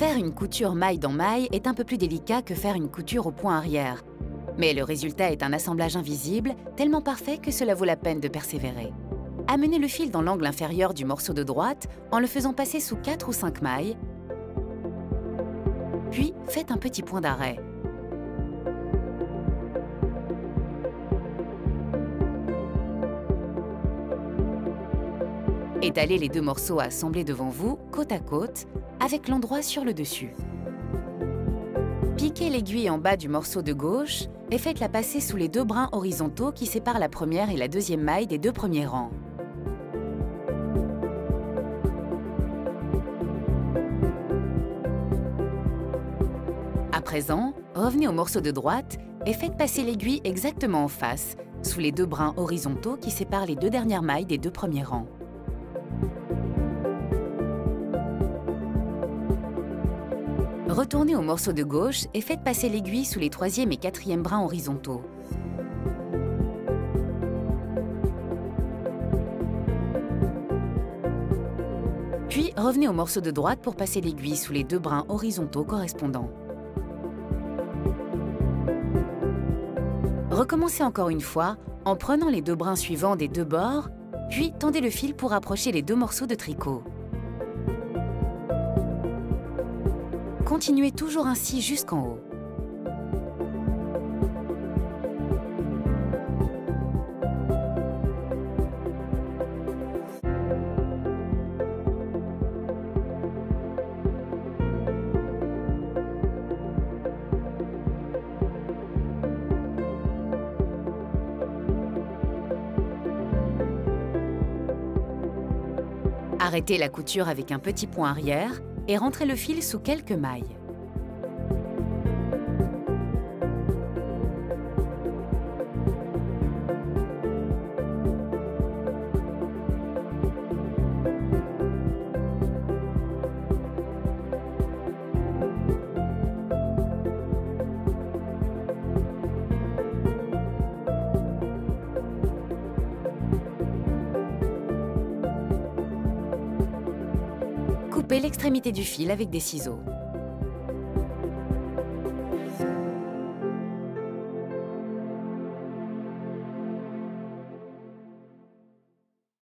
Faire une couture maille dans maille est un peu plus délicat que faire une couture au point arrière. Mais le résultat est un assemblage invisible, tellement parfait que cela vaut la peine de persévérer. Amenez le fil dans l'angle inférieur du morceau de droite en le faisant passer sous 4 ou 5 mailles, puis faites un petit point d'arrêt. Étalez les deux morceaux à assembler devant vous, côte à côte, avec l'endroit sur le dessus. Piquez l'aiguille en bas du morceau de gauche et faites-la passer sous les deux brins horizontaux qui séparent la première et la deuxième maille des deux premiers rangs. À présent, revenez au morceau de droite et faites passer l'aiguille exactement en face, sous les deux brins horizontaux qui séparent les deux dernières mailles des deux premiers rangs. Retournez au morceau de gauche et faites passer l'aiguille sous les troisième et quatrième brins horizontaux. Puis, revenez au morceau de droite pour passer l'aiguille sous les deux brins horizontaux correspondants. Recommencez encore une fois en prenant les deux brins suivants des deux bords, puis tendez le fil pour approcher les deux morceaux de tricot. Continuez toujours ainsi jusqu'en haut. Arrêtez la couture avec un petit point arrière et rentrez le fil sous quelques mailles. Coupez l'extrémité du fil avec des ciseaux.